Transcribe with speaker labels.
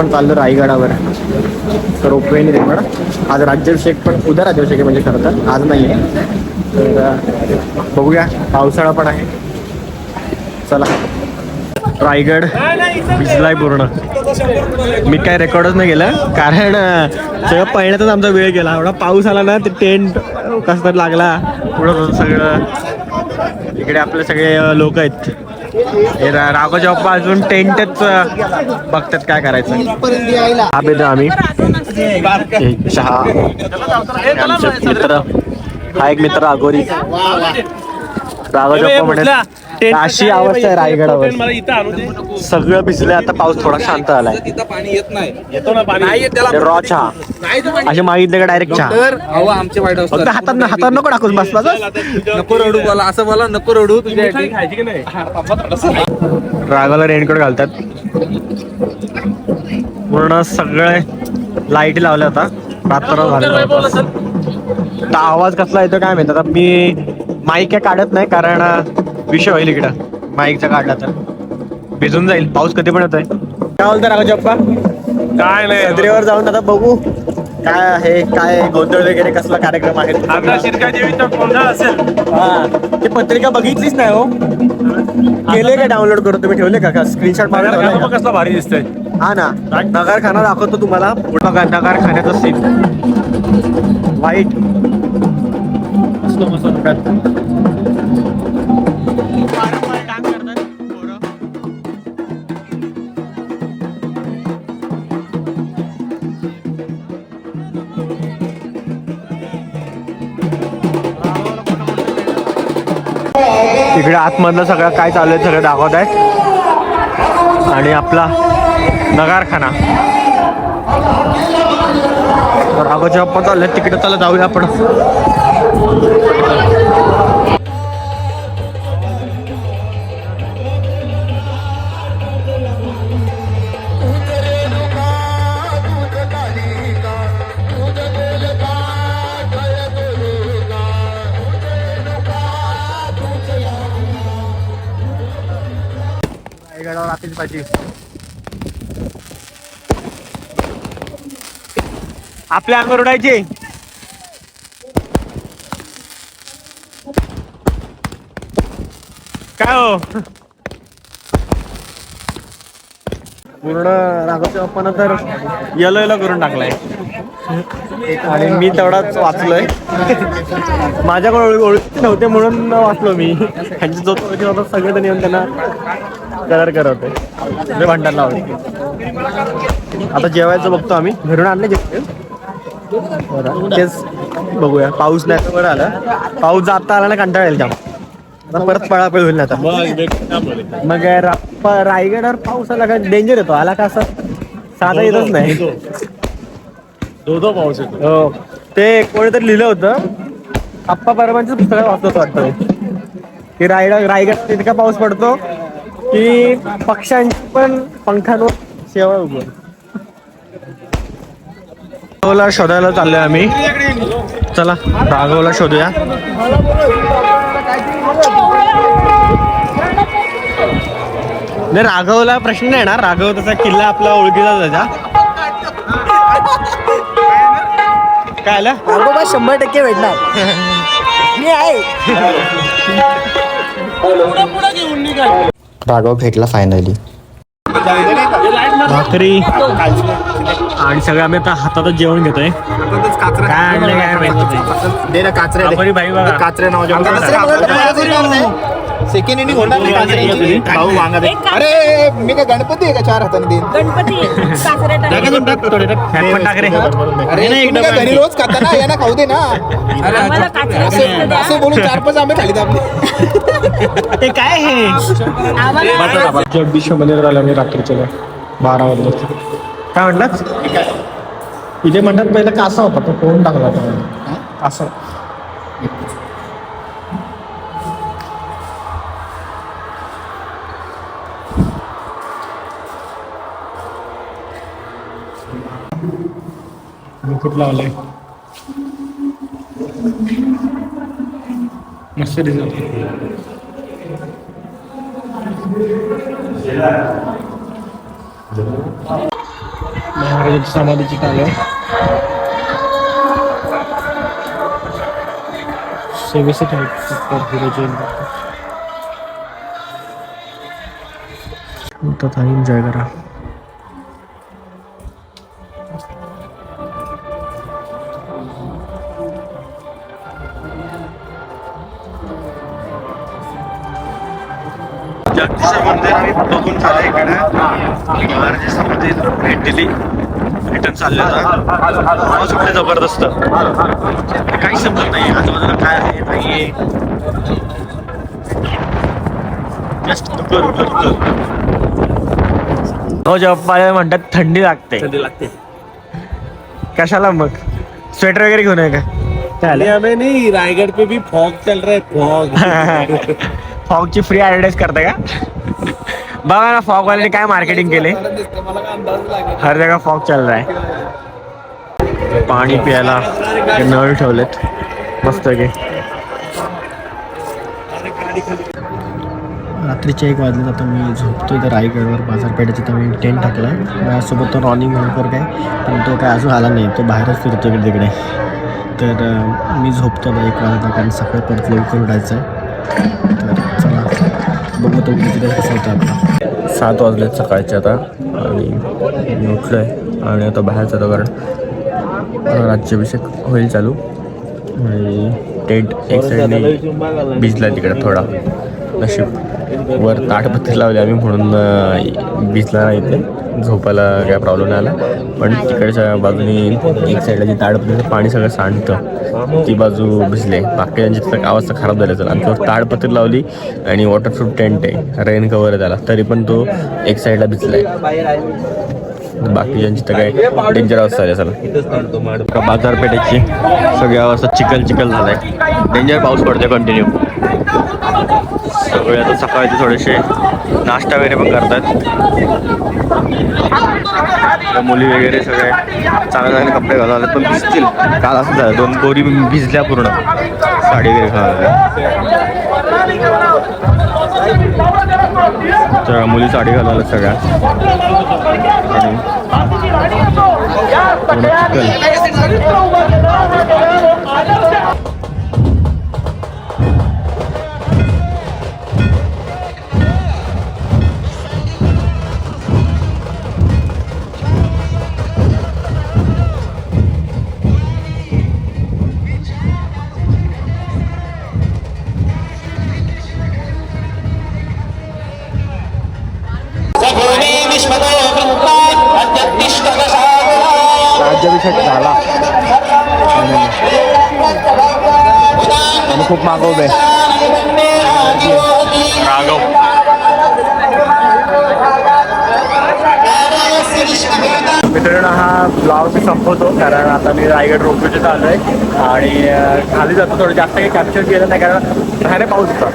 Speaker 1: आपण चाललो रायगडावर. तर रोपवेने तिकडं आज राज्याभिषेक, पण उद्या राज्याभिषेक आहे म्हणजे खरं तर आज नाही आहे. तर बघूया, पावसाळा पण आहे. चला. रायगड भिजलाय पूर्ण. मी काय रेकॉर्डच नाही केलं कारण सगळं पळण्यातच आमचा वेळ गेला. एवढा पाऊस आला ना, ते टेंट कसं तर लागला पुढं सगळं. इकडे आपले सगळे लोक आहेत. हे राघोजी बाप्पा अजून टेंटच बघतात काय करायचं. हा बेतो आम्ही चहा. मित्र हा एक मित्र अगोरी. राघोजी बाप्पा म्हणत अशी अवस्था आहे रायगडावर. सगळं भिजलंय. आता पाऊस थोडा शांत आलाय. रॉ चहा असे मागितले का डायरेक्ट चहा?
Speaker 2: आमचे वाईट
Speaker 1: फक्त हातात नको टाकूस बसला.
Speaker 2: नको रडू बोला, असं बोला नको रडू. तुझ्या
Speaker 1: रागाला रेनकोट घालतात. पूर्ण सगळे लाईट लावल्या होता. रात्र झाले. आवाज कसला येतो काय माहिती. आता मी माईक काय काढत नाही कारण विषय होईल इकडं. माईकचा काढला तर भिजून जाईल. पाऊस कधी पण येतोय. काय बोलतो राघोजी बाप्पा?
Speaker 3: काय नाही,
Speaker 1: सदरेवर जाऊन आता बघू काय आहे, काय गोंधळ वगैरे कसला कार्यक्रम आहे.
Speaker 3: आता शिरकादेवीचा गोंधळ असेल.
Speaker 1: हा, ती पत्रिका बघितलीच नाही हो. केले का डाउनलोड करून तुम्ही? ठेवले का स्क्रीनशॉट मारून?
Speaker 3: कसला भारी दिसतंय.
Speaker 1: हा ना, नगरखाना दाखवतो तुम्हाला. बघा नगरखान्याचा सीन वाईट. इकडे आतमधलं सगळं काय चालू आहे सगळं दाखवत आहे. आणि आपला नगारखाना राघोजी बाप्पा चालले तिकडे. चला जाऊया आपण. रायगडावर आतीच पाहिजे. आपल्या अंगावर उडायचे. काय हो, पूर्ण राघोजी बाप्पानं तर येलो येलो करून टाकलाय. आणि मी तेवढाच वाचलोय. माझ्याकडे ओळखी नव्हते म्हणून वाचलो मी. त्यांची जो ओळखी होता सगळेजण येऊन त्यांना कलर करत होते. भांडण लावले. आता जेवायचं बघतो आम्ही. घरून आणले जेवण. तेच बघूया. पाऊस नाही बरं आलं. पाऊस जाता आला ना कंटाळा येईल. आता परत पळापळ होईल. आता मग रायगडावर पाऊस आला का डेंजर येतो. आला का असं साधा येतच नाही.
Speaker 3: दो पाऊस येतो.
Speaker 1: हो, ते कोणीतरी लिहिलं होतं. आप्पा परमांच्या पुस्तकात वाचत वाटतं की रायगड इतका पाऊस पडतो की पक्ष्यांची पण पंखांवर शेवाळ उगवते. राघवला शोधायला चाललोय आम्ही. चला राघवला शोधूया. नाही, राघवला प्रश्न नाही ना. राघव तसा किल्ला आपला ओळखीचा त्याचा. काय आलं?
Speaker 4: राघोबा 100% भेटणार. मी आहे.
Speaker 1: राघव भेटला फायनली. भाकरी आणि सगळं आम्ही आता हातातच जेवण घेतोय. काय आणलं काय माहिती. काचरे भाई बघा. काचरे नाव
Speaker 4: सेकंड इनिंग होणार नाही. अरे मी काय गणपती आहे का 4 हाताने देईन? अरे घरी रोज खाता ना, यांना खाऊ दे ना. असे बोलून 4-5 आंबे खाली आपले.
Speaker 1: ते काय हे जगदीश्वर मंदिरात आलो मी रात्रीच्या 12 वाजता. काय म्हणलात? इथे म्हणतात पहिला कासा होता, तो कोण टाकला होता कासा. मुकुट लावलंय. मस्त दिसत. महाराजांची समाधीची चालू आहे. सेवेचे एन्जॉय करा.
Speaker 4: जगदीश मंदिर आम्ही बघून झालं इकडे. महाराजांची मंदिर भेट दिली, रिटर्न चालले होता. सुटले जबरदस्त, काही समजत नाही आजूबाजूला काय आहे नाहीये.
Speaker 1: हो जेव्हा म्हणतात थंडी लागते. कशाला मग स्वेटर वगैरे घेऊन आहे का?
Speaker 2: हमें नहीं, रायगढ़ पे भी फॉग चल रहा है. फॉग
Speaker 1: फॉगची फ्री ऍडव्हर्टाईज करते का? बघा ना फॉग वाल्याने काय मार्केटिंग केले. हर जगह फॉग चल रहा है. पाणी प्यायला नळ ठेवलेत मस्त की. रात्रीचे 1 वाजले. आता मी झोपतो इथं रायगडवर बाजारपेठेचे. तर मी टेंट टाकला आहे. माझ्यासोबत तो रॉनिंग म्हणकर काय, पण तो काय अजून आला नाही. तो बाहेरच फिरतो इकडे तिकडे. तर मी झोपतो 1 वाजता, कारण सकाळी परत लवकर उठायचं आहे. तर चला बघू तो किती कसं होतं. आपला 7 वाजलेत सकाळचे आता आणि मी उठलो आहे आणि आता बाहेर जातो, कारण राज्याभिषेक होईल चालू. आणि टेंट एक साईडने भिजला तिकडे थोडा. नशीब वर ताटपत्री लावली आम्ही म्हणून भिजला इथे. झोपायला काय प्रॉब्लेम नाही आला. पण तिकडच्या बाजूने एक साईडला जी ताडपत्रीचं पाणी सगळं सांडतं ती बाजू भिजले. बाकीच्यांची तर अवस्था खराब झाली असेल. आमच्यावर ताडपत्री लावली आणि वॉटरप्रूफ टेंट आहे, रेन कवर आहे त्याला, तरी पण तो एक साईडला भिजलाय. बाकीच्यांची तर काय डेंजर अवस्था आहे. चला बाजारपेठेची सगळी अवस्था चिखल चिखल झालाय. डेंजर पाऊस पडतोय कंटिन्यू. सगळे आता सकाळी ते थोडेसे नाश्ता वगैरे पण करतात. मुली वगैरे सगळे चांगले चांगले कपडे घालून आले, पण भिजतील. काल असं झालं 2 पोरी भिजल्या पूर्ण, साडी वगैरे घालून. तर मुली साडी घालून आल्या सगळ्या आणि राज्याभिषेक झाला आणि खूप मागवलंय. राघव मित्रांनो, हा ब्लॉग मी संपवतो, कारण आता मी रायगड रोपवेचे चालू आहे आणि खाली जातो. थोडं जास्त काही कॅप्चर केलं नाही, कारण बाहेर पाऊस होता.